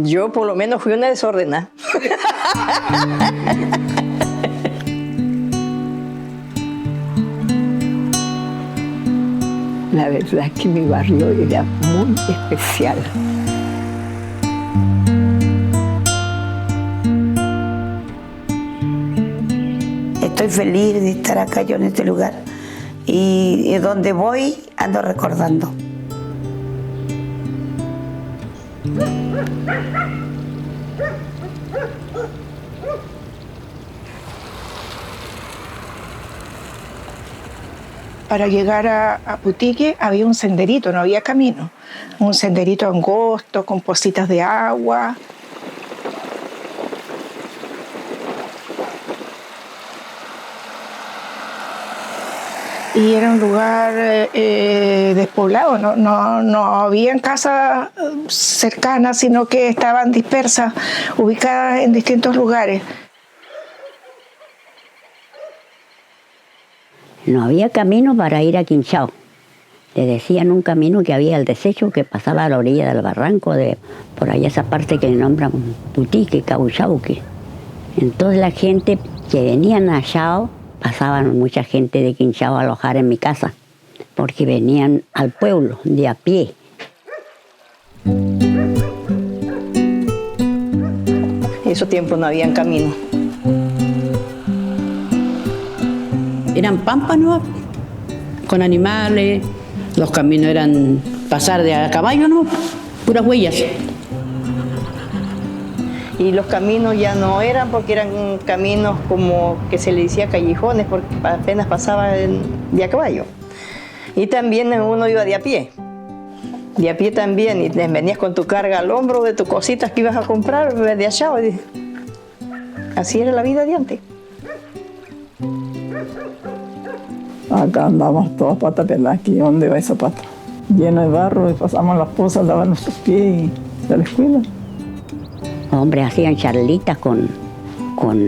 Yo por lo menos fui una desordenada. La verdad es que mi barrio era muy especial. Estoy feliz de estar acá yo en este lugar y donde voy ando recordando. Para llegar a Putique había un senderito, no había camino. Un senderito angosto, con pocitas de agua. Y era un lugar despoblado, no habían casas cercanas, sino que estaban dispersas, ubicadas en distintos lugares. No había camino para ir a Quinchao. Le decían un camino que había al desecho que pasaba a la orilla del barranco, por allá esa parte que nombran Putique, Cauchauque. Entonces la gente que venían a Chao, pasaban mucha gente de Quinchao a alojar en mi casa, porque venían al pueblo de a pie. En esos tiempos no habían camino. Eran pámpanos con animales, los caminos eran pasar de a caballo, ¿no? Puras huellas. Y los caminos ya no eran porque eran caminos como que se le decía callejones, porque apenas pasaba de a caballo. Y también uno iba de a pie. De a pie también, y te venías con tu carga al hombro de tus cositas que ibas a comprar de allá. Así era la vida de antes. Acá andamos todas patas peladas, aquí donde va esa pata. Lleno de barro y pasamos las pozas, lavar nuestros pies y a la escuela. Hombres hacían charlitas con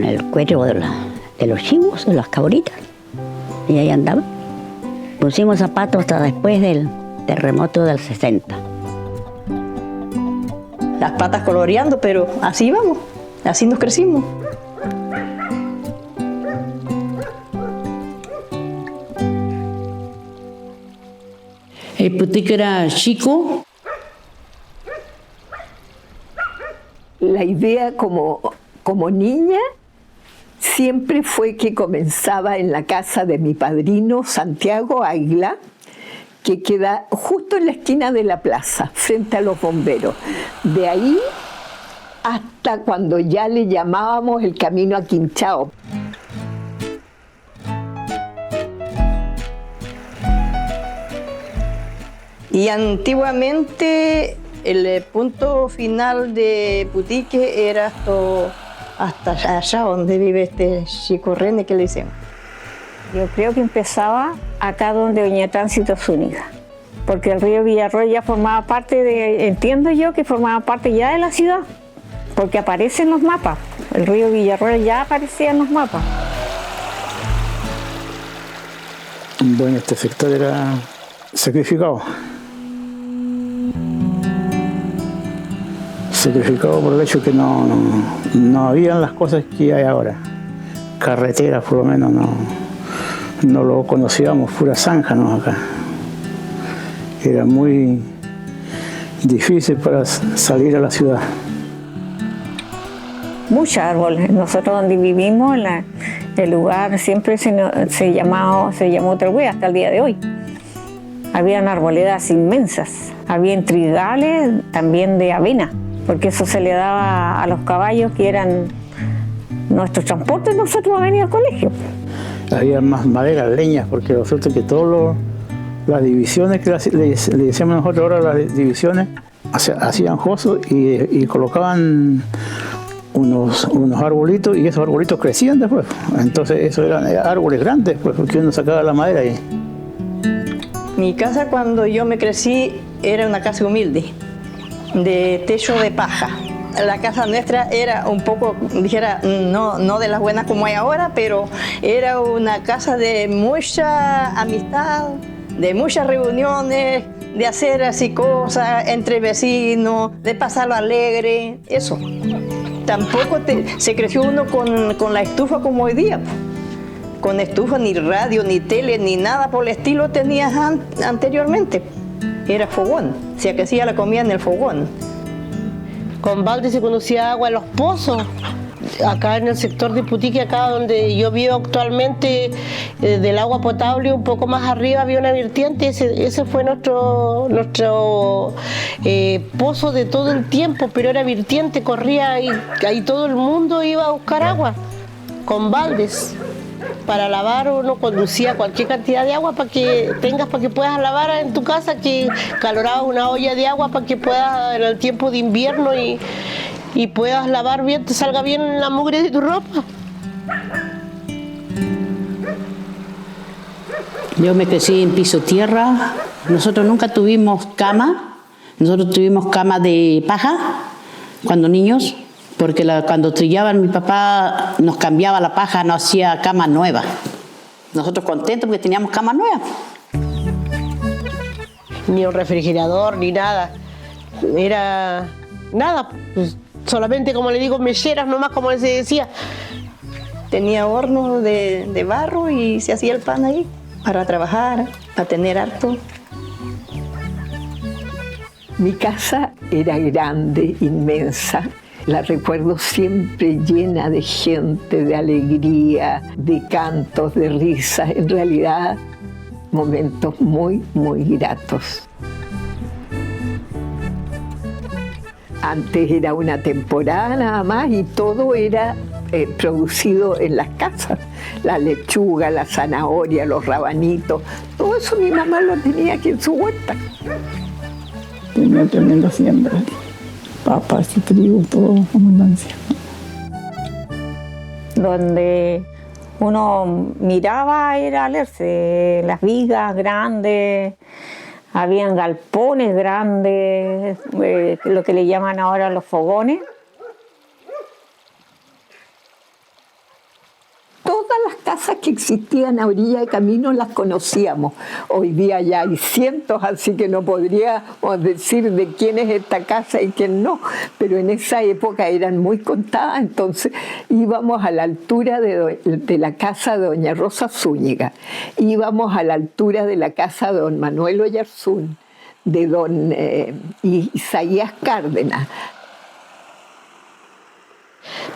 el cuero de los chivos, de las cabritas. Y ahí andaban. Pusimos zapatos hasta después del terremoto del 60. Las patas coloreando, pero así vamos, así nos crecimos. El Putique era chico. La idea como niña siempre fue que comenzaba en la casa de mi padrino Santiago Aigla, que queda justo en la esquina de la plaza, frente a los bomberos. De ahí hasta cuando ya le llamábamos el camino a Quinchao. Y antiguamente el punto final de Putique era hasta allá donde vive este chico René que le decimos. Yo creo que empezaba acá donde Doña Tránsito Zúñiga, porque el río Villarroel ya formaba parte entiendo yo que formaba parte ya de la ciudad, porque aparece en los mapas. El río Villarroel ya aparecía en los mapas. Bueno, este sector era sacrificado. Sacrificado por el hecho que no habían las cosas que hay ahora. Carreteras, por lo menos, no lo conocíamos, pura zanja, ¿no? Acá. Era muy difícil para salir a la ciudad. Muchos árboles. Nosotros donde vivimos, el lugar siempre se llamó Telhué hasta el día de hoy. Habían arboledas inmensas. Había trigales también de avena, porque eso se le daba a los caballos que eran nuestro transporte, nosotros a venir al colegio. Había más madera, leñas, porque lo cierto es que todas las divisiones que le decíamos nosotros ahora, las divisiones, hacían jozos y colocaban unos arbolitos, y esos arbolitos crecían después. Entonces esos eran árboles grandes, pues, porque uno sacaba la madera ahí. Mi casa cuando yo me crecí era una casa humilde, de techo de paja. La casa nuestra era un poco, dijera, no de las buenas como hay ahora, pero era una casa de mucha amistad, de muchas reuniones, de hacer así cosas entre vecinos, de pasarlo alegre, eso. Tampoco se creció uno con la estufa como hoy día. Con estufa, ni radio, ni tele, ni nada por el estilo tenías anteriormente. Era fogón, se hacía la comida en el fogón. Con balde se conducía agua a los pozos. Acá en el sector de Putique, acá donde yo vivo actualmente, del agua potable un poco más arriba había una vertiente. Ese fue nuestro pozo de todo el tiempo, pero era vertiente, corría y ahí todo el mundo iba a buscar agua con baldes. Para lavar uno conducía cualquier cantidad de agua para que puedas lavar en tu casa, que calorabas una olla de agua para que puedas en el tiempo de invierno y puedas lavar bien, te salga bien la mugre de tu ropa. Yo me crecí en piso tierra, nosotros nunca tuvimos cama, nosotros tuvimos cama de paja cuando niños, porque cuando trillaban mi papá nos cambiaba la paja, nos hacía cama nueva. Nosotros contentos porque teníamos cama nueva. Ni un refrigerador, ni nada. Era nada, pues, solamente, como le digo, mecheras nomás, como se decía. Tenía horno de barro y se hacía el pan ahí para trabajar, para tener harto. Mi casa era grande, inmensa. La recuerdo siempre llena de gente, de alegría, de cantos, de risas. En realidad, momentos muy, muy gratos. Antes era una temporada nada más y todo era producido en las casas. La lechuga, la zanahoria, los rabanitos, todo eso mi mamá lo tenía aquí en su huerta. Tenía tremenda siembra. Papas y trigo, todo abundancia. Donde uno miraba era Alerce, las vigas grandes, habían galpones grandes, lo que le llaman ahora los fogones. Todas las casas que existían a orilla de camino las conocíamos. Hoy día ya hay cientos, así que no podríamos decir de quién es esta casa y quién no. Pero en esa época eran muy contadas, entonces íbamos a la altura de la casa de doña Rosa Zúñiga, íbamos a la altura de la casa de don Manuel Oyarzún, de don Isaías Cárdenas.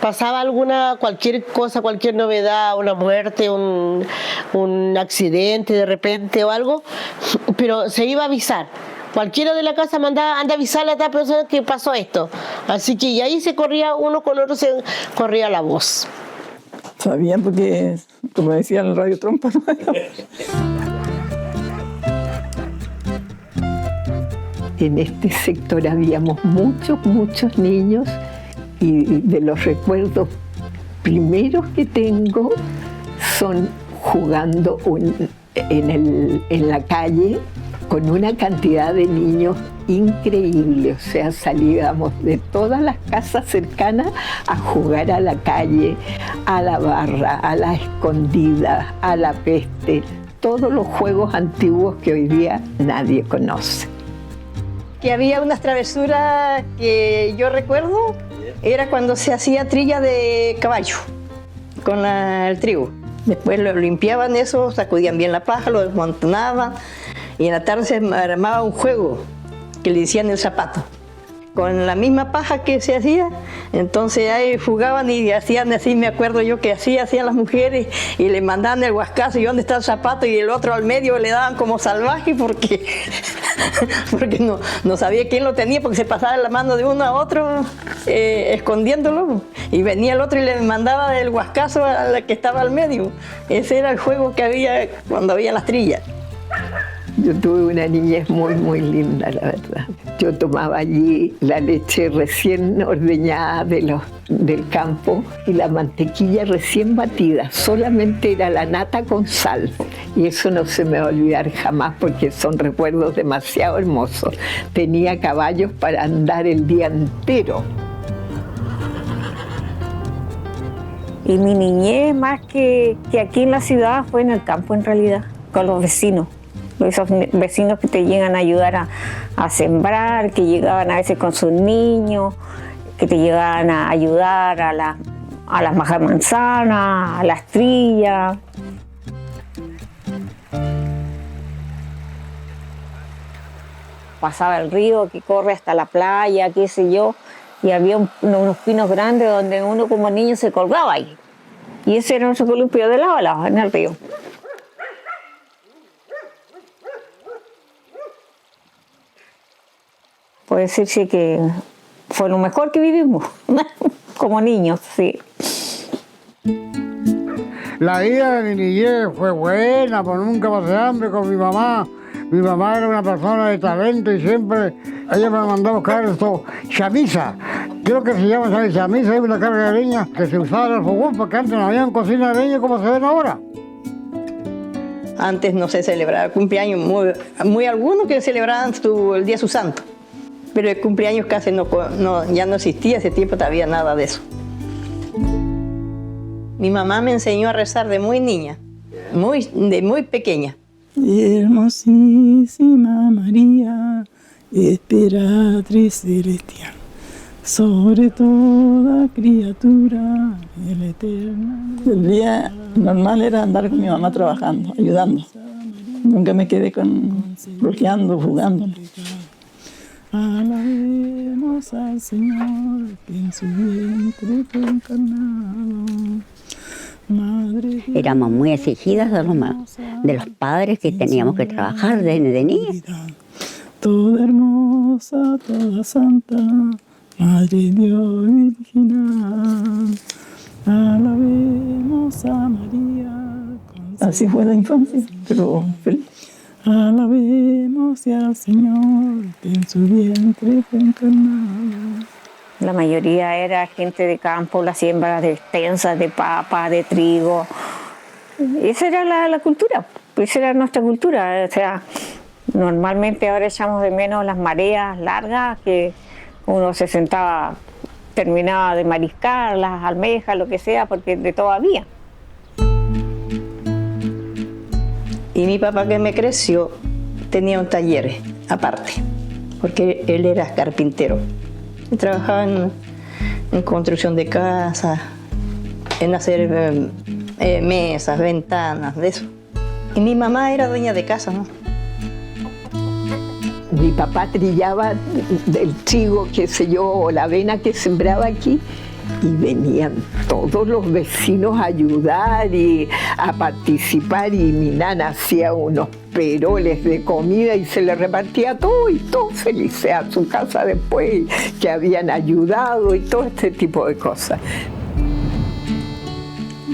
Pasaba cualquier cosa, cualquier novedad, una muerte, un accidente de repente o algo, pero se iba a avisar. Cualquiera de la casa mandaba, anda a avisarle a esta persona que pasó esto. Así que y ahí se corría uno con otro, se corría la voz. Sabían porque, como decía el radio trompa, ¿no? En este sector habíamos muchos niños. Y de los recuerdos primeros que tengo son jugando en la calle con una cantidad de niños increíble. O sea, salíamos de todas las casas cercanas a jugar a la calle, a la barra, a la escondida, a la peste. Todos los juegos antiguos que hoy día nadie conoce. Que había unas travesuras que yo recuerdo, era cuando se hacía trilla de caballo con el trigo. Después lo limpiaban eso, sacudían bien la paja, lo desmontonaban y en la tarde se armaba un juego que le decían el zapato. Con la misma paja que se hacía, entonces ahí jugaban y hacían así, me acuerdo yo que así hacían las mujeres y le mandaban el huascazo y dónde está el zapato y el otro al medio le daban como salvaje porque no sabía quién lo tenía porque se pasaba la mano de uno a otro escondiéndolo y venía el otro y le mandaba el huascazo a la que estaba al medio. Ese era el juego que había cuando había las trillas. Yo tuve una niñez muy linda, la verdad. Yo tomaba allí la leche recién ordeñada del campo y la mantequilla recién batida. Solamente era la nata con sal. Y eso no se me va a olvidar jamás porque son recuerdos demasiado hermosos. Tenía caballos para andar el día entero. Y mi niñez, más que aquí en la ciudad, fue en el campo en realidad, con los vecinos. esos vecinos que te llegan a ayudar a sembrar, que llegaban a veces con sus niños, que te llegaban a ayudar a las majamanzanas, a las trillas. Pasaba el río que corre hasta la playa, qué sé yo, y había unos pinos grandes donde uno como niño se colgaba ahí. Y ese era nuestro columpio de lado a lado, en el río. Puede decirse que fue lo mejor que vivimos, como niños, sí. La vida de mi niñez fue buena, pero nunca pasé hambre con mi mamá. Mi mamá era una persona de talento y siempre ella me mandó a buscar esto, chamisa. Creo que se llama chamisa, es una carga de leña que se usaba en el fogón, porque antes no había cocina de leña como se ven ahora. Antes no se celebraba el cumpleaños, muy algunos que celebraban el día de su santo. Pero el cumpleaños casi ya no existía, ese tiempo no había nada de eso. Mi mamá me enseñó a rezar de muy niña, de muy pequeña. Hermosísima María, esperatriz celestial, sobre toda criatura, el eterno. El día normal era andar con mi mamá trabajando, ayudando. Nunca me quedé bloqueando, jugando. Alabemos al Señor, que en su vientre fue encarnado. Éramos muy exigidas de los padres que teníamos que trabajar desde niños. Toda hermosa, toda santa, Madre Dios virginal, alabemos a María. Así fue la infancia, pero feliz. Alabemos al Señor, que en su vientre fue encarnado. La mayoría era gente de campo, las siembras de extensas, de papa, de trigo. Esa era la cultura, esa era nuestra cultura. O sea, normalmente ahora echamos de menos las mareas largas, que uno se sentaba, terminaba de mariscar, las almejas, lo que sea, porque de todo había. Y mi papá, que me creció, tenía un taller aparte, porque él era carpintero. Y trabajaba en construcción de casas, en hacer mesas, ventanas, de eso. Y mi mamá era dueña de casa, ¿no? Mi papá trillaba del trigo, qué sé yo, o la avena que sembraba aquí, y venían todos los vecinos a ayudar y a participar, y mi nana hacía unos peroles de comida y se le repartía todo, y todos felices a su casa después, que habían ayudado y todo este tipo de cosas.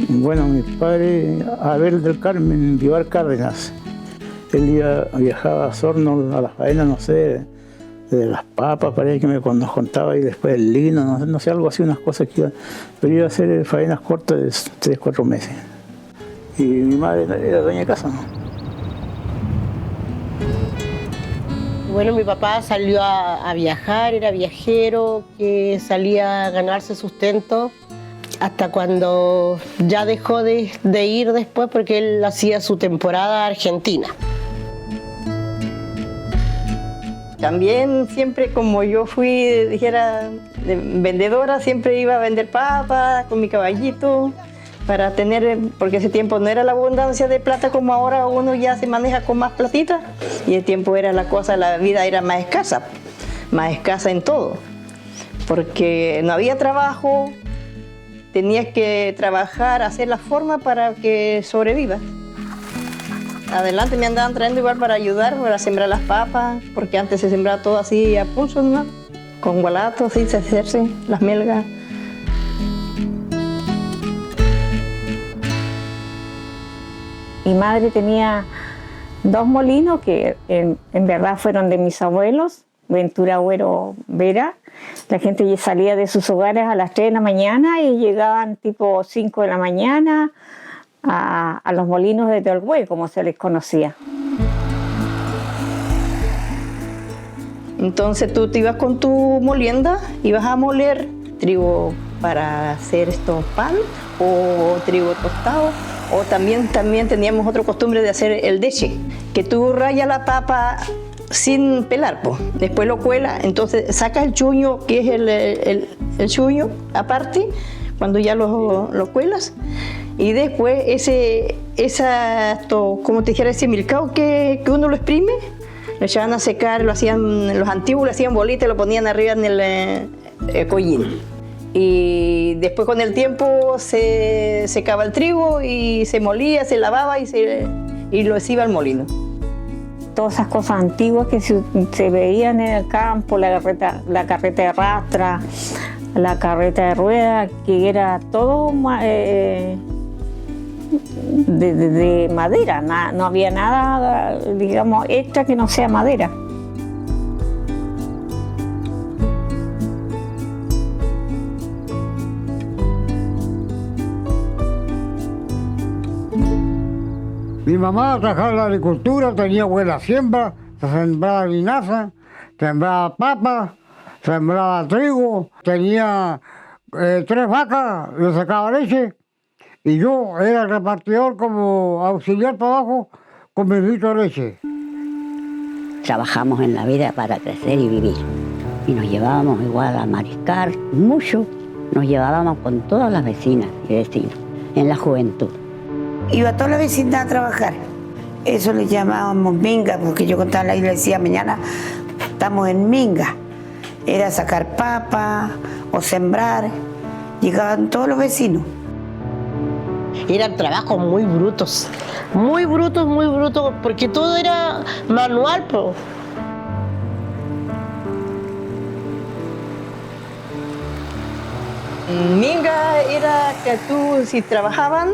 Bueno, mi padre, Abel del Carmen, Vivar Cárdenas, él viajaba a Sorno a las faenas, no sé, de las papas, parece que nos contaba, y después el lino, no sé, algo así, unas cosas que iba, pero iba a hacer faenas cortas de 3-4 meses. Y mi madre era dueña de casa, ¿no? Bueno, mi papá salió a viajar, era viajero, que salía a ganarse sustento, hasta cuando ya dejó de ir después, porque él hacía su temporada argentina. También siempre, como yo fui, dijera, vendedora, siempre iba a vender papas con mi caballito para tener, porque ese tiempo no era la abundancia de plata como ahora, uno ya se maneja con más platita, y el tiempo era la cosa, la vida era más escasa en todo, porque no había trabajo, tenías que trabajar, hacer la forma para que sobrevivas. Adelante me andaban trayendo igual para ayudar, para sembrar las papas, porque antes se sembraba todo así a pulso, ¿no? Con gualatos, así se hacerse las melgas. Mi madre tenía 2 molinos que en verdad fueron de mis abuelos, Ventura Agüero Vera. La gente salía de sus hogares a las 3 de la mañana y llegaban tipo 5 de la mañana a los molinos de Tolhué, como se les conocía. Entonces tú te ibas con tu molienda, ibas a moler trigo para hacer estos pan o trigo tostado. O también teníamos otra costumbre de hacer el deche, que tú rayas la papa sin pelar, pues. Después lo cuelas, entonces sacas el chuño, que es el chuño aparte, cuando ya lo cuelas, y después como te dijera, ese milcao que uno lo exprime, lo echaban a secar, los antiguos lo hacían bolita y lo ponían arriba en el collín. Y después con el tiempo se secaba el trigo y se molía, se lavaba y lo iba al molino. Todas esas cosas antiguas que se veían en el campo, la carreta de rastra, la carreta de rueda, que era todo de madera, no había nada, digamos, extra que no sea madera. Mi mamá trabajaba en la agricultura, tenía buena siembra, se sembraba linaza, sembraba papa, sembraba trigo, tenía 3 vacas, le sacaba leche y yo era el repartidor como auxiliar para abajo con mi litro de leche. Trabajamos en la vida para crecer y vivir. Y nos llevábamos igual a mariscar, mucho. Nos llevábamos con todas las vecinas y vecinos en la juventud. Iba a toda la vecindad a trabajar. Eso le llamábamos minga, porque yo contaba en la isla y decía, mañana estamos en minga. Era sacar papa o sembrar. Llegaban todos los vecinos. Eran trabajos muy brutos, porque todo era manual, po. Minga era que tú, si trabajaban,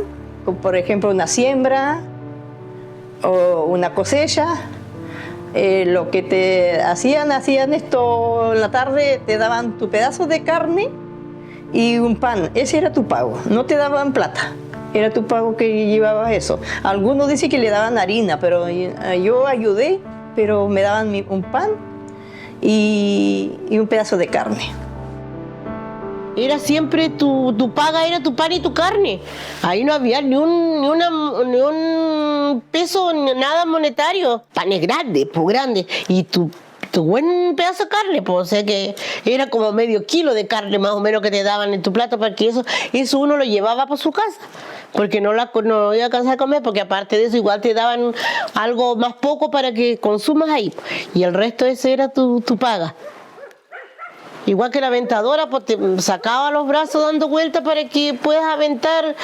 por ejemplo, una siembra o una cosecha, lo que te hacían esto en la tarde, te daban tu pedazo de carne y un pan. Ese era tu pago, no te daban plata, era tu pago que llevabas eso. Algunos dicen que le daban harina, pero yo ayudé, pero me daban un pan y un pedazo de carne. Era siempre tu paga, era tu pan y tu carne. Ahí no había ni un peso, ni nada monetario. Panes grandes, pues grandes. Y tu buen pedazo de carne, pues, o sea que era como medio kilo de carne más o menos que te daban en tu plato, porque eso uno lo llevaba por su casa, porque no iba a alcanzar a comer, porque aparte de eso igual te daban algo más poco para que consumas ahí. Y el resto ese era tu paga. Igual que la aventadora, pues te sacaba los brazos dando vueltas para que puedas aventar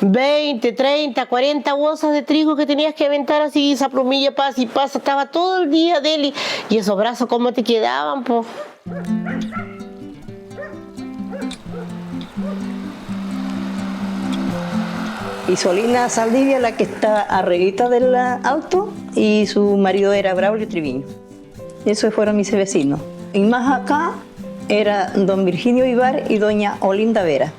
20, 30, 40 bolsas de trigo que tenías que aventar así, esa plumilla pasa y pasa, estaba todo el día de él y esos brazos cómo te quedaban, pues. Y Solina Saldivia, la que está arribita del alto, y su marido era Braulio Triviño. Esos fueron mis vecinos. Y más acá era don Virginio Ibar y doña Olinda Vera.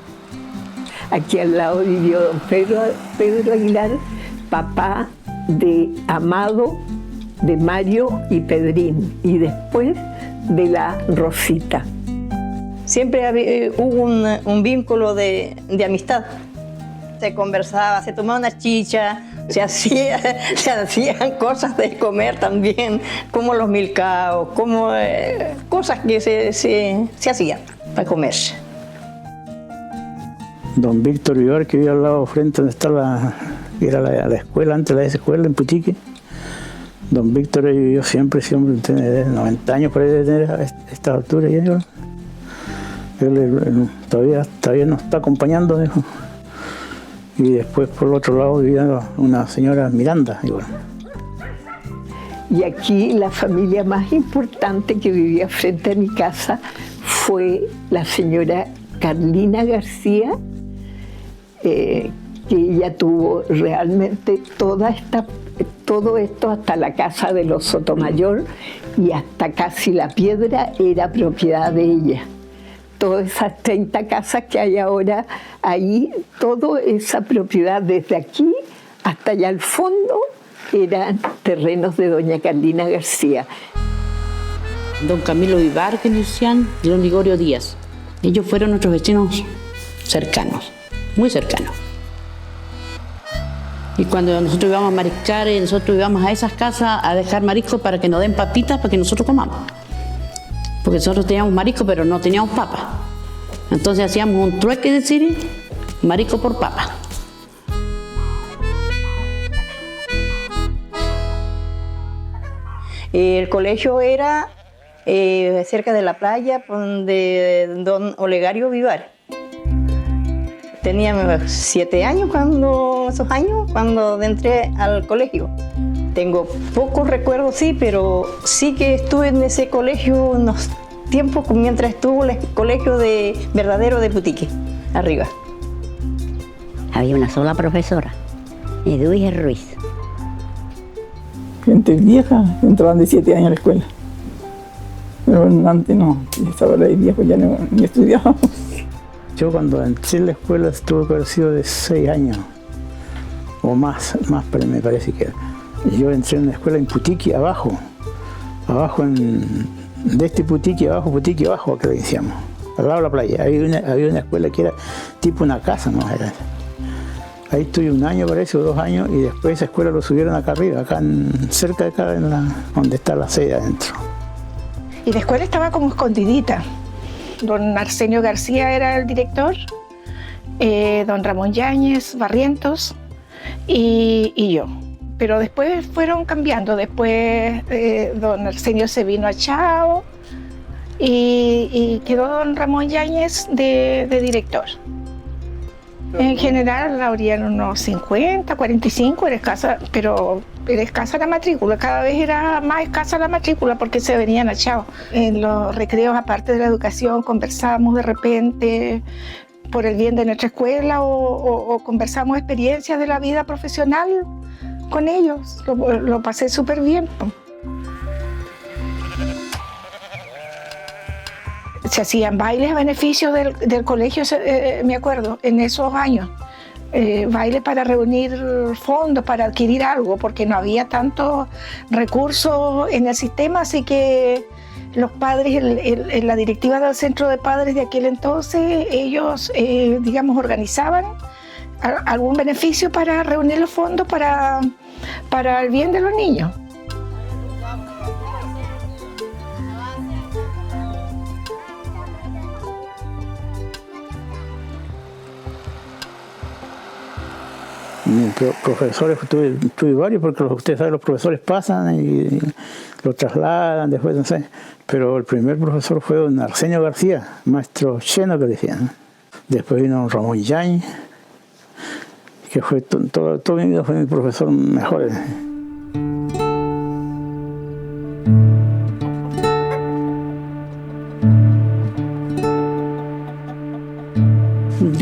Aquí al lado vivió don Pedro Aguilar, papá de Amado, de Mario y Pedrín, y después de la Rosita. Siempre hubo un vínculo de amistad. Se conversaba, se tomaba una chicha, se hacían cosas de comer también, como los milcaos, como cosas que se hacían para comer. Don Víctor Vivar, que vivía al lado frente donde está era la escuela, antes de la escuela en Putique. Don Víctor vivió siempre, tiene 90 años por ahí de tener a esta altura. Él todavía nos está acompañando, dijo. Y después por el otro lado vivía una señora Miranda. Y aquí la familia más importante que vivía frente a mi casa fue la señora Carlina García, que ella tuvo realmente todo esto hasta la casa de los Sotomayor y hasta casi la piedra era propiedad de ella. Todas esas 30 casas que hay ahora ahí, toda esa propiedad desde aquí hasta allá al fondo eran terrenos de doña Carlina García. Don Camilo Vivar, que decían, y don Ligorio Díaz. Ellos fueron nuestros vecinos cercanos, muy cercanos. Y cuando nosotros íbamos a mariscar, nosotros íbamos a esas casas a dejar mariscos para que nos den papitas para que nosotros comamos. Porque nosotros teníamos marisco, pero no teníamos papas. Entonces hacíamos un trueque, decir, marisco por papa. El colegio era cerca de la playa donde don Olegario Vivar. Tenía 7 años cuando entré al colegio. Tengo pocos recuerdos, sí, pero sí que estuve en ese colegio unos tiempos mientras estuvo el colegio verdadero de Putique, arriba. Había una sola profesora, Edwige Ruiz. Gente vieja, entraban de 7 años a la escuela. Pero antes no, estaba de viejo, ya ni estudiábamos. Yo cuando entré en la escuela tuve que haber sido de 6 años, o más, pero me parece que era. Yo entré en la escuela en Putique, abajo de este Putique abajo, que le decíamos, al lado de la playa. Había una escuela que era tipo una casa, ¿no? Ahí estuve 1 año, parece, o 2 años, y después esa escuela lo subieron acá arriba, cerca de acá, donde está la sede adentro. Y la escuela estaba como escondidita. Don Arsenio García era el director, don Ramón Yáñez Barrientos y yo. Pero después fueron cambiando. Después don Arsenio se vino a Chao y quedó don Ramón Yáñez de director. En general habrían unos 50, 45, era escasa, pero era escasa la matrícula. Cada vez era más escasa la matrícula porque se venían a Chao. En los recreos, aparte de la educación, conversamos de repente por el bien de nuestra escuela o conversamos experiencias de la vida profesional con ellos. Lo pasé súper bien. Se hacían bailes a beneficio del colegio, me acuerdo, en esos años. Bailes para reunir fondos, para adquirir algo, porque no había tantos recursos en el sistema, así que los padres, la directiva del centro de padres de aquel entonces, ellos, digamos, organizaban algún beneficio para reunir los fondos para el bien de los niños. Profesores, tuve varios, porque ustedes saben, los profesores pasan y lo trasladan después, no sé. Pero el primer profesor fue don Arsenio García, maestro lleno que decían. Después vino don Ramón Yáñez, que fue todo mi vida fue mi profesor mejor.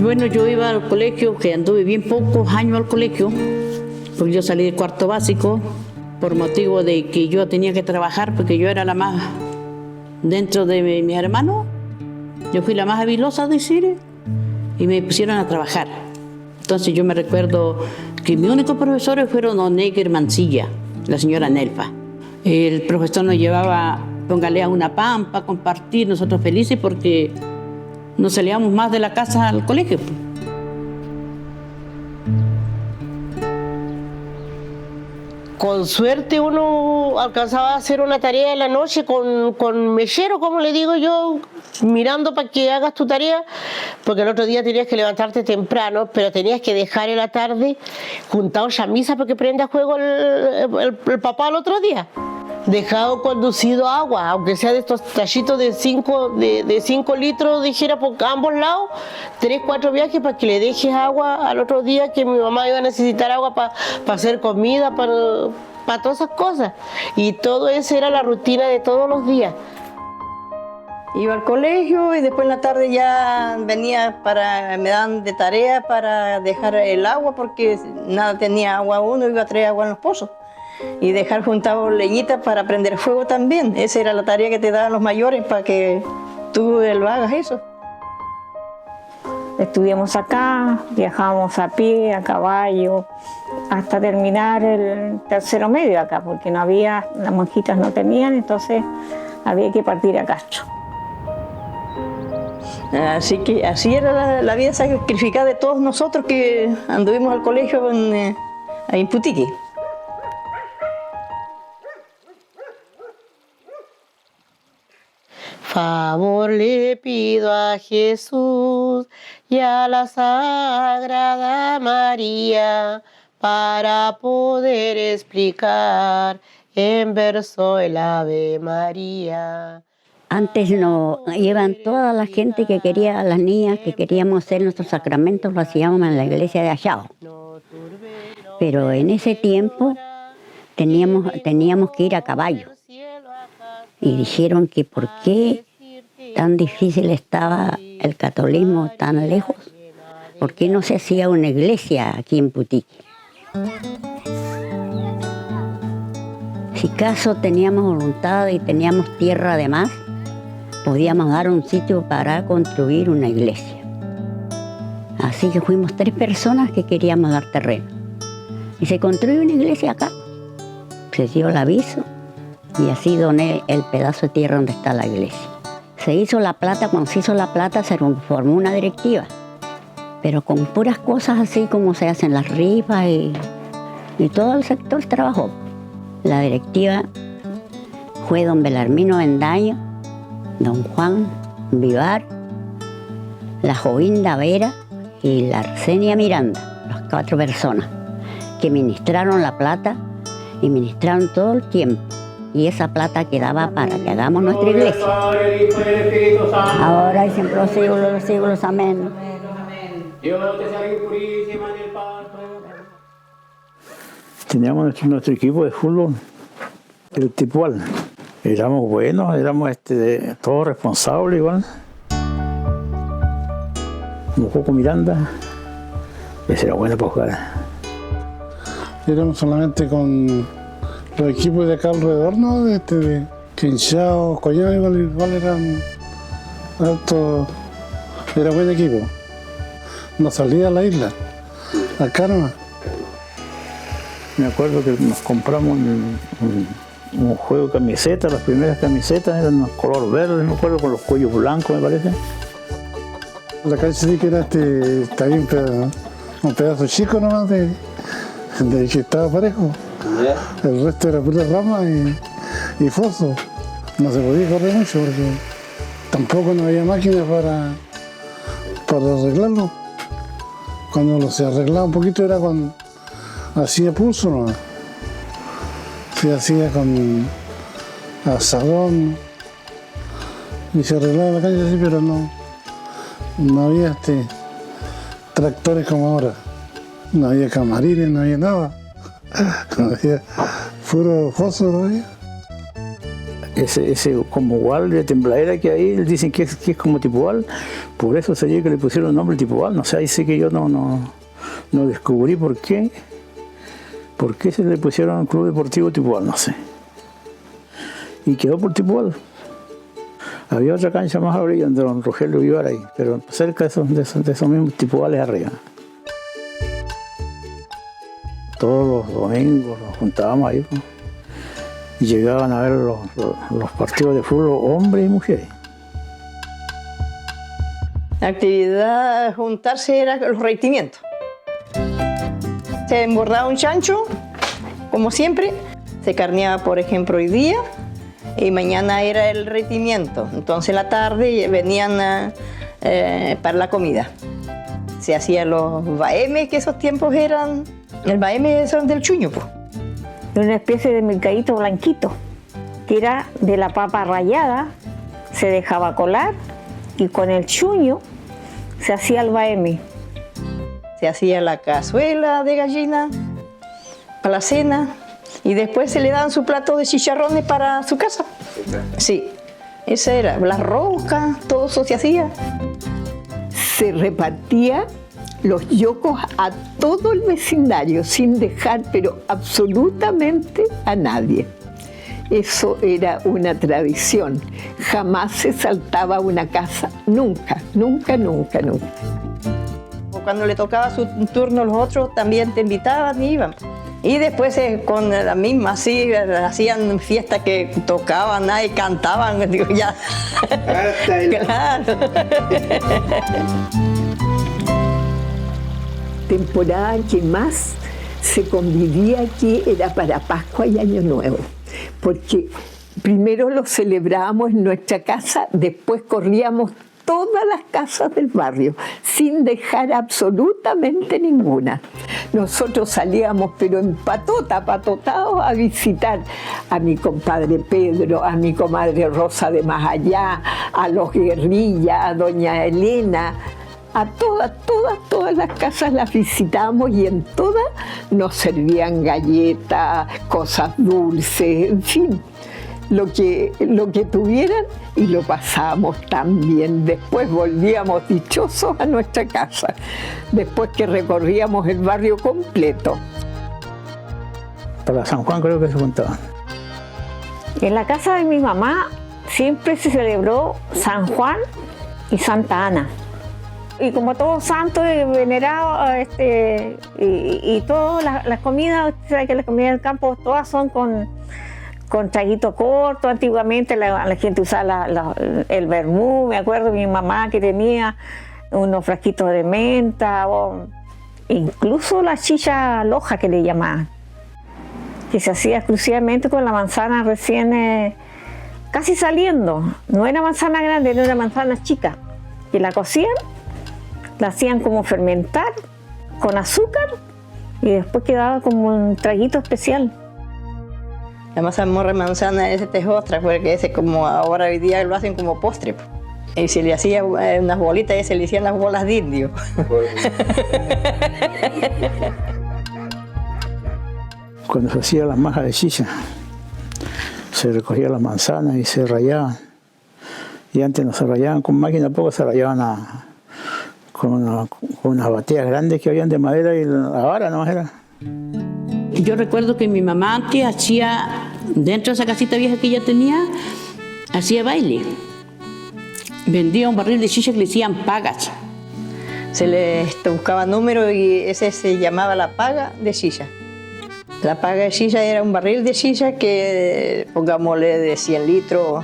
Bueno, yo iba al colegio, que anduve bien pocos años al colegio, porque yo salí de cuarto básico por motivo de que yo tenía que trabajar, porque yo era la más dentro de mis hermanos. Yo fui la más habilosa, decir, y me pusieron a trabajar. Entonces yo me recuerdo que mis únicos profesores fueron don Neger Mancilla, la señora Nelfa. El profesor nos llevaba, póngale a una pampa, a compartir, nosotros felices porque no salíamos más de la casa al colegio. Con suerte uno alcanzaba a hacer una tarea en la noche con mechero, como le digo yo, mirando para que hagas tu tarea, porque el otro día tenías que levantarte temprano, pero tenías que dejar en la tarde juntado chamisa porque prende a juego el papá el otro día. Dejado conducido agua, aunque sea de estos tallitos de 5 litros, dijera por ambos lados, 3, 4 viajes para que le dejes agua al otro día, que mi mamá iba a necesitar agua para hacer comida, para todas esas cosas. Y todo eso era la rutina de todos los días. Iba al colegio y después en la tarde ya venía me daban de tarea para dejar el agua, porque nada tenía agua uno, iba a traer agua en los pozos. Y dejar juntado leñitas para prender fuego también. Esa era la tarea que te daban los mayores para que tú lo hagas eso. Estudiamos acá, viajábamos a pie, a caballo, hasta terminar el tercero medio acá, porque no había, las monjitas no tenían, entonces había que partir a Castro. Así que así era la vida sacrificada de todos nosotros que anduvimos al colegio en Putiqui. Favor le pido a Jesús y a la Sagrada María para poder explicar en verso el Ave María. Antes no iban toda la gente que quería, las niñas que queríamos hacer nuestros sacramentos, lo hacíamos en la iglesia de Achao. Pero en ese tiempo teníamos que ir a caballo. Y dijeron que por qué tan difícil estaba el catolicismo tan lejos, por qué no se hacía una iglesia aquí en Putiqui. Si acaso teníamos voluntad y teníamos tierra de más, podíamos dar un sitio para construir una iglesia. Así que fuimos 3 personas que queríamos dar terreno. Y se construyó una iglesia acá. Se dio el aviso y así doné el pedazo de tierra donde está la iglesia. Se hizo la plata, cuando se hizo la plata se formó una directiva. Pero con puras cosas así como se hacen las rifas y todo el sector trabajó. La directiva fue don Belarmino Bendaño, don Juan Vivar, la Jovinda Vera y la Arsenia Miranda, las 4 personas que ministraron la plata y ministraron todo el tiempo. Y esa plata quedaba para que hagamos nuestra iglesia. Ahora y siempre los siglos, amén. Teníamos nuestro equipo de fútbol, el Tipual. Éramos buenos, éramos todos responsables igual. Mojoco Miranda, ese era bueno para jugar. Éramos solamente con los equipos de acá alrededor, ¿no? De Quinchao, Coyán, igual eran altos, era buen equipo. Nos salía a la isla, acá nomás. Me acuerdo que nos compramos un juego de camisetas, las primeras camisetas eran de color verde, me acuerdo, con los cuellos blancos, me parece. La cancha sí que era está bien, un pedazo chico nomás de que estaba parejo. El resto era pura rama y foso. No se podía correr mucho porque tampoco no había máquinas para arreglarlo. Cuando se arreglaba un poquito era cuando hacía pulso nomás. Se hacía con asadón y se arreglaba la cancha así, pero no había tractores como ahora. No había camarines, no había nada. No había puro foso, no había. Ese como igual de tembladera que hay, dicen que es como Tipual, por eso sería que le pusieron el nombre Tipual. No sé, ahí sí que yo no descubrí por qué. ¿Por qué se le pusieron al Club Deportivo Tipual? No sé. Y quedó por Tipual. Había otra cancha más arriba donde don Rogelio Vivar ahí, pero cerca de esos mismos Tipuales arriba. Todos los domingos nos juntábamos ahí, pues, y llegaban a ver los partidos de fútbol, hombres y mujeres. La actividad de juntarse era los reitimientos. Se embordaba un chancho, como siempre, se carneaba, por ejemplo, hoy día, y mañana era el reitimiento. Entonces en la tarde venían para la comida. Se hacían los baemes, que esos tiempos eran, el baeme son del chuño, pues. Una especie de mercadito blanquito, que era de la papa rallada, se dejaba colar y con el chuño se hacía el baeme. Se hacía la cazuela de gallina para la cena y después se le daban su plato de chicharrones para su casa. Sí, esa era, las roscas, todo eso se hacía. Se repartía los yocos a todo el vecindario sin dejar pero absolutamente a nadie. Eso era una tradición. Jamás se saltaba una casa, nunca, nunca, nunca, nunca. Cuando le tocaba su turno, los otros también te invitaban y iban. Y después con la misma, así, hacían fiestas que tocaban y cantaban, digo, ya. Claro. Temporada que más se convivía aquí era para Pascua y Año Nuevo, porque primero lo celebrábamos en nuestra casa, después corríamos todas las casas del barrio, sin dejar absolutamente ninguna. Nosotros salíamos, pero en patotados, a visitar a mi compadre Pedro, a mi comadre Rosa de Más Allá, a los Guerrilla, a doña Elena. A todas las casas las visitamos y en todas nos servían galletas, cosas dulces, en fin, lo que tuvieran, y lo pasábamos tan bien. Después volvíamos dichosos a nuestra casa, después que recorríamos el barrio completo. Para San Juan creo que se juntaban. En la casa de mi mamá siempre se celebró San Juan y Santa Ana. Y como todos santos venerados, y todas las comidas, usted sabe que las comidas del campo todas son con traguito corto. Antiguamente la gente usaba el vermú. Me acuerdo de mi mamá que tenía unos frasquitos de menta, o incluso la chicha loja que le llamaban, que se hacía exclusivamente con la manzana recién casi saliendo. No era manzana grande, era una manzana chica, que la cocían, la hacían como fermentar con azúcar y después quedaba como un traguito especial. La mazamorra de manzana, esa es otra, porque ese como ahora hoy día lo hacen como postre. Y se le hacía unas bolitas y se le hacían las bolas de indio. Cuando se hacía las majas de chicha, se recogían las manzanas y se rayaban. Y antes no se rayaban con máquina, poco se rayaban con unas bateas grandes que habían de madera y la vara nomás era. Yo recuerdo que mi mamá antes hacía, dentro de esa casita vieja que ella tenía, hacía baile. Vendía un barril de chicha que le decían pagas. Se le buscaba número y ese se llamaba la paga de chicha. La paga de chicha era un barril de chicha que, pongámosle, de 100 litros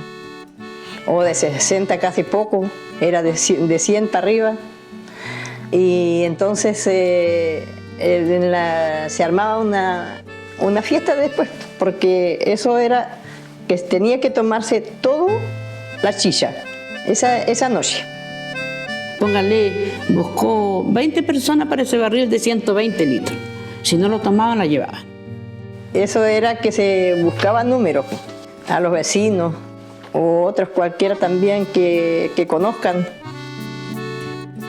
o de 60 casi poco, era de 100 para arriba. Y entonces se armaba una fiesta después, porque eso era que tenía que tomarse todo la chicha esa noche. Póngale, buscó 20 personas para ese barril de 120 litros. Si no lo tomaban, la llevaban. Eso era que se buscaba números a los vecinos o otros cualquiera también que conozcan.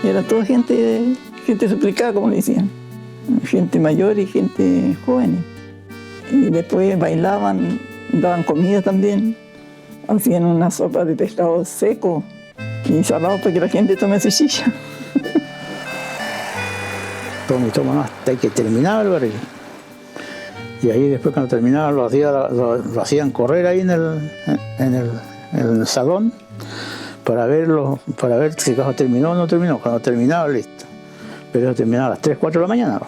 Era toda gente suplicada, como le decían. Gente mayor y gente joven. Y después bailaban, daban comida también. Hacían una sopa de pescado seco y salado para que la gente tome su chicha. Toma hasta que terminaba el barril. Y ahí después cuando terminaba lo hacían correr ahí en el salón para ver si el caso terminó o no terminó. Cuando terminaba, listo. Pero eso terminaba a las 3, 4 de la mañana.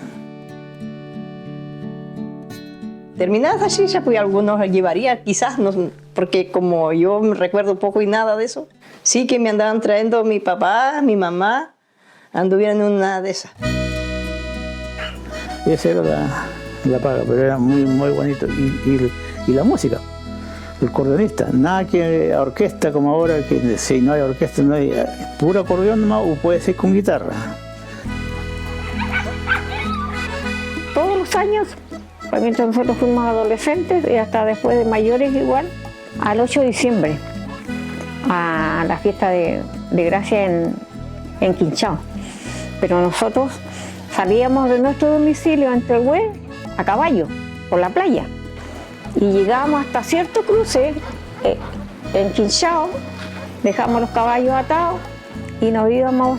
Terminada esa chicha, pues algunos llevaría, quizás, no, porque como yo me recuerdo poco y nada de eso, sí que me andaban trayendo mi papá, mi mamá, anduvieran en una de esas. Esa era la paga, pero era muy, muy bonito. Y la música, el acordeonista, nada que orquesta como ahora, que si no hay orquesta, no hay puro acordeón nomás, o puede ser con guitarra. Todos los años, mientras nosotros fuimos adolescentes y hasta después de mayores igual, al 8 de diciembre, a la fiesta de Gracia en Quinchao. Pero nosotros salíamos de nuestro domicilio en Tehué a caballo, por la playa. Y llegábamos hasta cierto cruce en Quinchao, dejamos los caballos atados y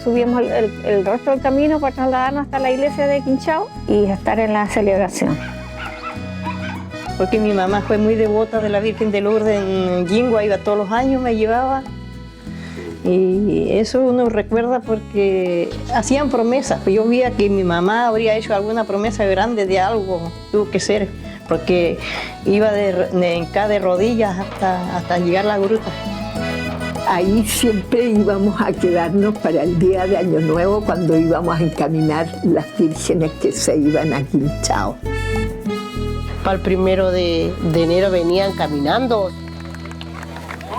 subíamos el resto del camino para trasladarnos hasta la iglesia de Quinchao y estar en la celebración. Porque mi mamá fue muy devota de la Virgen de Lourdes en Yingua, iba todos los años, me llevaba. Y eso uno recuerda porque hacían promesas. Pues yo veía que mi mamá habría hecho alguna promesa grande de algo, tuvo que ser, porque iba de rodillas hasta llegar a la gruta. Ahí siempre íbamos a quedarnos para el día de Año Nuevo, cuando íbamos a encaminar las vírgenes que se iban a Quinchao. Para el 1 de enero venían caminando.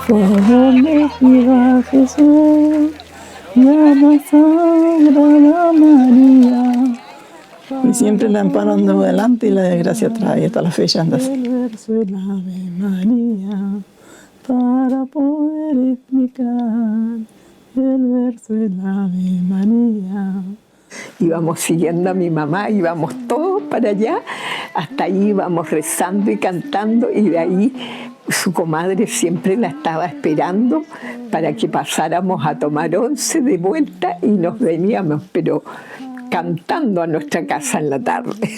Por donde iba Jesús, llama Sagrada María. Y siempre la amparo anda adelante y la desgracia atrás, y hasta la fecha anda así. El verso del Ave María, para poder explicar el verso del Ave María. Íbamos siguiendo a mi mamá, íbamos todos para allá, hasta ahí íbamos rezando y cantando, y de ahí su comadre siempre la estaba esperando para que pasáramos a tomar once de vuelta y nos veníamos, pero cantando a nuestra casa en la tarde.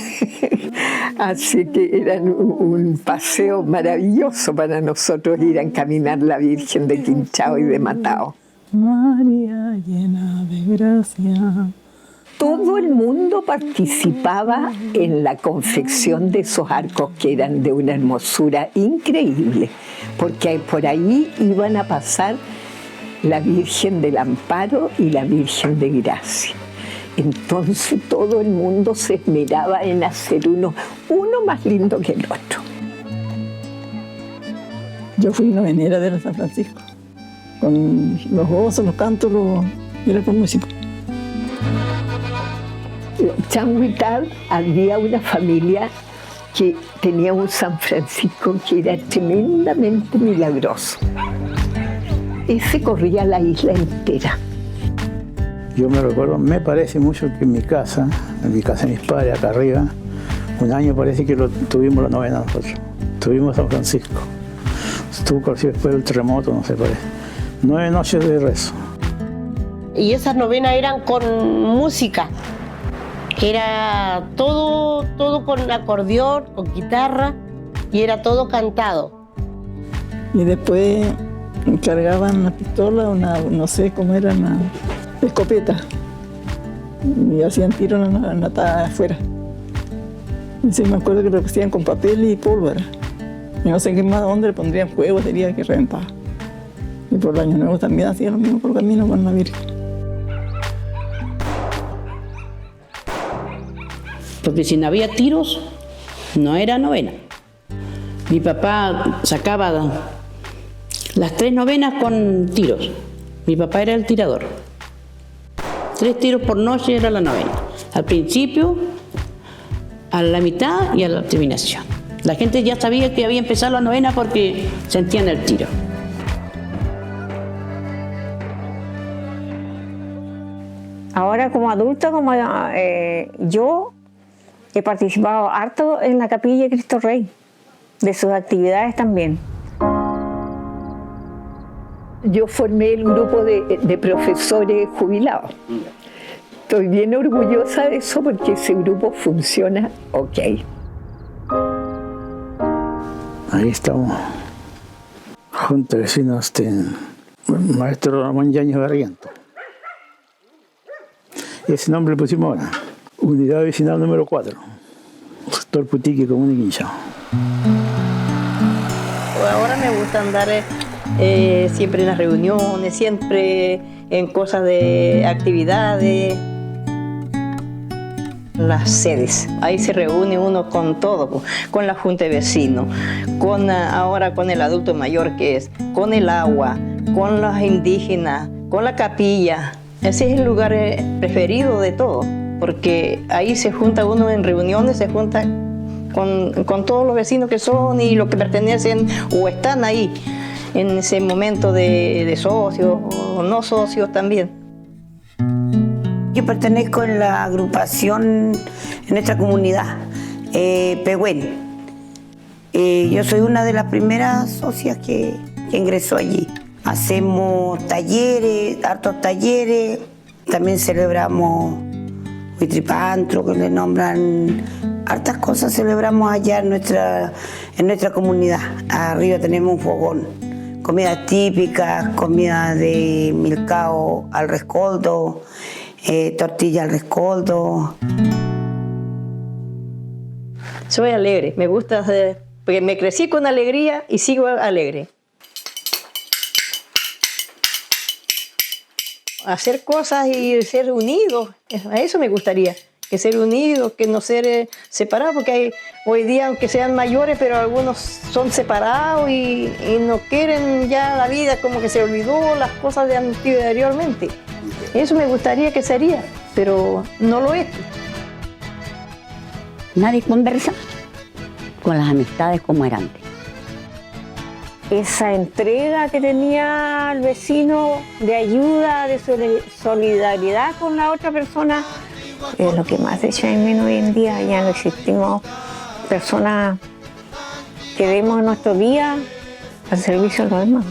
Así que era un paseo maravilloso para nosotros ir a encaminar la Virgen de Quinchao y de Matao. María llena de gracia. Todo el mundo participaba en la confección de esos arcos, que eran de una hermosura increíble, porque por ahí iban a pasar la Virgen del Amparo y la Virgen de Gracia. Entonces todo el mundo se esmeraba en hacer uno más lindo que el otro. Yo fui novenera de San Francisco, con los gozos, los cantos, era con música. Changuital había una familia que tenía un San Francisco que era tremendamente milagroso. Ese corría la isla entera. Yo me recuerdo, me parece mucho que en mi casa de mis padres acá arriba, un año parece que tuvimos la novena nosotros. Tuvimos San Francisco. Estuvo casi después del terremoto, no sé, parece. 9 noches de rezo. Y esas novenas eran con música. Era todo con acordeón, con guitarra, y era todo cantado. Y después cargaban una pistola, no sé cómo era, una escopeta. Y hacían tiro en la afuera. Y sí, me acuerdo que lo hacían con papel y pólvora. Y no sé qué más, dónde le pondrían fuego, sería que reventaba. Y por el Año Nuevo también hacían lo mismo por el camino con la Virgen. Porque si no había tiros, no era novena. Mi papá sacaba las 3 novenas con tiros. Mi papá era el tirador. 3 tiros por noche era la novena. Al principio, a la mitad y a la terminación. La gente ya sabía que había empezado la novena porque sentían el tiro. Ahora como adulta, yo he participado harto en la Capilla de Cristo Rey, de sus actividades también. Yo formé el grupo de profesores jubilados. Estoy bien orgullosa de eso porque ese grupo funciona ok. Ahí estamos, junto a vecinos maestro Ramón Yáñez Barrientos. Ese nombre le pusimos ahora. Unidad Vecinal número 4, sector Putiqui, Comuna de Quinchao. Ahora me gusta andar siempre en las reuniones, siempre en cosas de actividades. Las sedes, ahí se reúne uno con todo, con la junta de vecinos, ahora con el adulto mayor que es, con el agua, con los indígenas, con la capilla. Ese es el lugar preferido de todo, porque ahí se junta uno en reuniones, se junta con todos los vecinos que son y los que pertenecen o están ahí en ese momento de socios o no socios también. Yo pertenezco a la agrupación en nuestra comunidad, Pehuen. Yo soy una de las primeras socias que ingresó allí. Hacemos talleres, hartos talleres, también celebramos Huitripantro, que le nombran, hartas cosas celebramos allá en nuestra comunidad. Arriba tenemos un fogón Comidas típicas, comida de milcao al rescoldo, tortilla al rescoldo. Soy alegre, me gusta, porque me crecí con alegría y sigo alegre. Hacer cosas y ser unidos, a eso me gustaría, que ser unidos, que no ser separados, porque hay, hoy día, aunque sean mayores, pero algunos son separados y no quieren ya la vida, como que se olvidó las cosas de anteriormente. Eso me gustaría que sería, pero no lo es. Nadie conversa con las amistades como era antes. Esa entrega que tenía el vecino de ayuda, de solidaridad con la otra persona, es lo que más echa de menos hoy en día. Ya no existimos personas que demos nuestro día al servicio de los demás.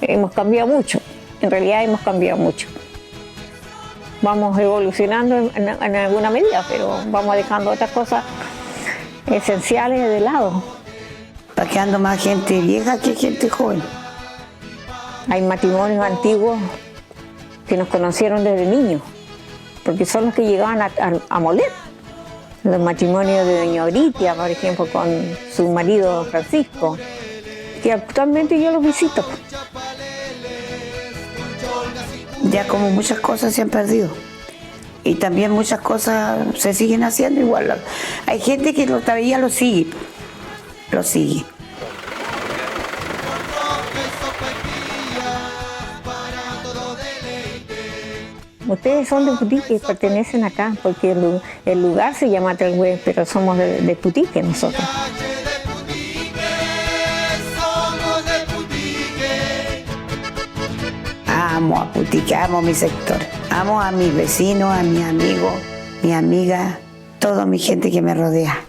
Hemos cambiado mucho, en realidad hemos cambiado mucho. Vamos evolucionando en alguna medida, pero vamos dejando otras cosas esenciales de lado. Va quedando más gente vieja que gente joven. Hay matrimonios antiguos que nos conocieron desde niños, porque son los que llegaban a moler. Los matrimonios de doña Oritia, por ejemplo, con su marido Francisco, que actualmente yo los visito. Ya como muchas cosas se han perdido. Y también muchas cosas se siguen haciendo igual. Hay gente que todavía lo sigue. Lo sigue. Ustedes son de Putique, pertenecen acá, porque el lugar se llama Telgüe, pero somos de Putique nosotros. Amo a Putique, amo mi sector. Amo a mis vecinos, a mis amigos, mi amiga, toda mi gente que me rodea.